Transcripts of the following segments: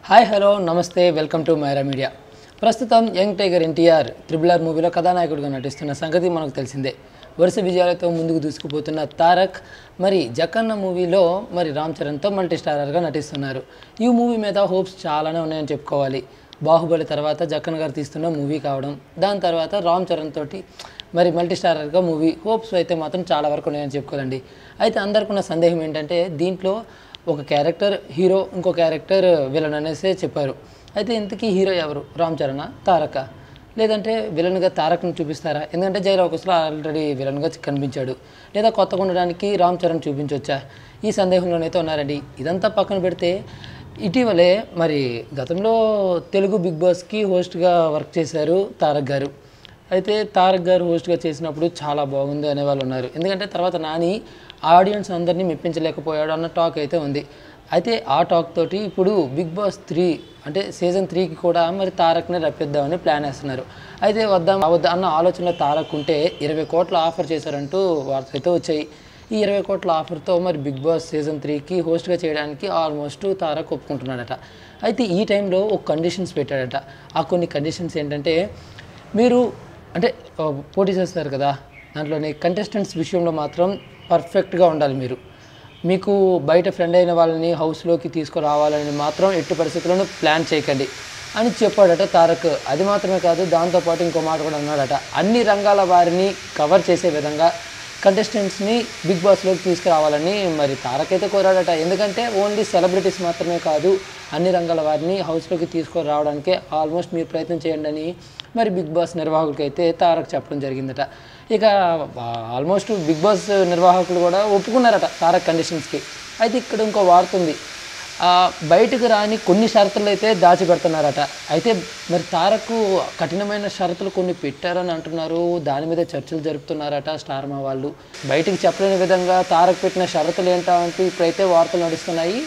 Hi hello నమస్తే welcome to Myra media. ప్రస్తుతం young tiger NTR RRR మూవీలో కథానాయకుడిగా నటిస్తున్న సంగతి మనకు తెలిసిందే. వరుస విజయాలతో ముందుకు దూసుకుపోతున్న తారక్ మరి జక్కన్న మూవీలో మరి రామ్ చరణ్తో మల్టీ స్టారర్గా నటిస్తున్నారు. ఈ మూవీ మీద హోప్స్ చాలానే ఉన్నాయని చెప్పుకోవాలి. బాహుబలి తర్వాత జక్కన్ గారు తీస్తున్న మూవీ కావడం, దాని తర్వాత రామ్ చరణ్ తోటి మరి మల్టీ స్టారర్గా మూవీ హోప్స్ అయితే మాత్రం చాలా వరకు ఉన్నాయని చెప్పుకోవాలండి. అయితే అందరికీ ఉన్న సందేహం ఏంటంటే దీంట్లో ఒక క్యారెక్టర్ హీరో, ఇంకో క్యారెక్టర్ విలన్ అనేసి చెప్పారు. అయితే ఇంతకీ హీరో ఎవరు? రామ్ చరణా, తారక? లేదంటే విలన్గా తారక్ని చూపిస్తారా? ఎందుకంటే జైలవకుశలో ఆల్రెడీ విలన్గా కనిపించాడు. లేదా కొత్తగా ఉండడానికి రామ్ చరణ్ చూపించవచ్చా? ఈ సందేహంలోనైతే ఉన్నారండి. ఇదంతా పక్కన పెడితే ఇటీవలే మరి గతంలో తెలుగు బిగ్ బాస్కి హోస్ట్గా వర్క్ చేశారు తారక్ గారు. అయితే తారక్ గారు హోస్ట్గా చేసినప్పుడు చాలా బాగుంది అనేవాళ్ళు ఉన్నారు. ఎందుకంటే తర్వాత నాని ఆడియన్స్ అందరినీ మెప్పించలేకపోయాడు అన్న టాక్ అయితే ఉంది. అయితే ఆ టాక్ తోటి ఇప్పుడు బిగ్ బాస్ 3 అంటే సీజన్ 3కి కూడా మరి తారక్ని రప్పిద్దామని ప్లాన్ వేస్తున్నారు. అయితే వద్దా అన్న ఆలోచనలో తారక్ ఉంటే 20 కోట్ల ఆఫర్ చేశారంటూ వార్తలు అయితే వచ్చాయి. ఈ 20 కోట్ల ఆఫర్తో మరి బిగ్ బాస్ సీజన్ 3కి హోస్ట్గా చేయడానికి ఆల్మోస్ట్ తారక్ ఒప్పుకుంటున్నాడట. అయితే ఈ టైంలో ఒక కండిషన్స్ పెట్టాడట. ఆ కొన్ని కండిషన్స్ ఏంటంటే, మీరు అంటే పోటీ చేస్తారు కదా, దాంట్లోని కంటెస్టెంట్స్ విషయంలో మాత్రం పర్ఫెక్ట్గా ఉండాలి. మీకు బయట ఫ్రెండ్ అయిన వాళ్ళని హౌస్లోకి తీసుకురావాలని మాత్రం ఎట్టి పరిస్థితుల్లోనూ ప్లాన్ చేయకండి అని చెప్పాడట తారక్. అది మాత్రమే కాదు, దాంతోపాటు ఇంకో మాట కూడా అన్నాడట. అన్ని రంగాల వారిని కవర్ చేసే విధంగా కంటెస్టెంట్స్ని బిగ్ బాస్లోకి తీసుకురావాలని మరి తారక్ అయితే కోరాడట. ఎందుకంటే ఓన్లీ సెలబ్రిటీస్ మాత్రమే కాదు, అన్ని రంగాల వారిని హౌస్లోకి తీసుకురావడానికే ఆల్మోస్ట్ మీరు ప్రయత్నం చేయండి అని మరి బిగ్ బాస్ నిర్వాహకులకైతే తారక్ చెప్పడం జరిగిందట. ఇక ఆల్మోస్ట్ బిగ్ బాస్ నిర్వాహకులు కూడా ఒప్పుకున్నారట తారక్ కండిషన్స్కి. అయితే ఇక్కడ ఇంకో వార్త ఉంది. బయటకు రాని కొన్ని షరతులు అయితే దాచిపెడుతున్నారట. అయితే మరి తారక్ కఠినమైన షరతులు కొన్ని పెట్టారని అంటున్నారు. దాని మీద చర్చలు జరుపుతున్నారట స్టార్ మా వాళ్ళు. బయటికి చెప్పలేని విధంగా తారక్ పెట్టిన షరతులు ఏంటా అంటూ ఇప్పుడైతే వార్తలు నడుస్తున్నాయి.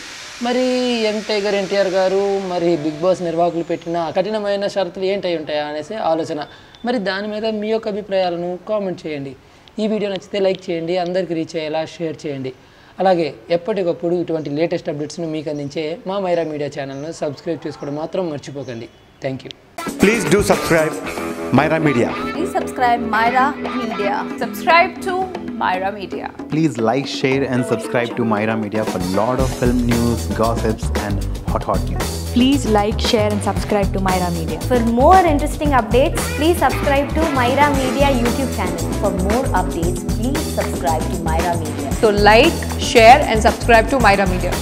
మరి యంగ్ టైగర్ ఎన్టీఆర్ గారు మరి బిగ్ బాస్ నిర్వాహకులు పెట్టిన కఠినమైన షరతులు ఏంటై ఉంటాయా అనేసి ఆలోచన. మరి దాని మీద మీ యొక్క అభిప్రాయాలను కామెంట్ చేయండి. ఈ వీడియో నచ్చితే లైక్ చేయండి, అందరికీ రీచ్ అయ్యేలా షేర్ చేయండి. అలాగే ఎప్పటికప్పుడు ఇటువంటి లేటెస్ట్ అప్డేట్స్ను మీకు అందించే మా మైరా మీడియా ఛానల్ను సబ్స్క్రైబ్ చేసుకోవడం మాత్రం మర్చిపోకండి. Thank you. Please do subscribe Myra Media. Please subscribe Myra Media. Subscribe to Myra Media. Please like, share and subscribe to Myra Media for lot of film news, gossips and hot news. Please like, share and subscribe to Myra Media. For more interesting updates, please subscribe to Myra Media YouTube channel. For more updates, please subscribe to Myra Media. So like, share and subscribe to Myra Media.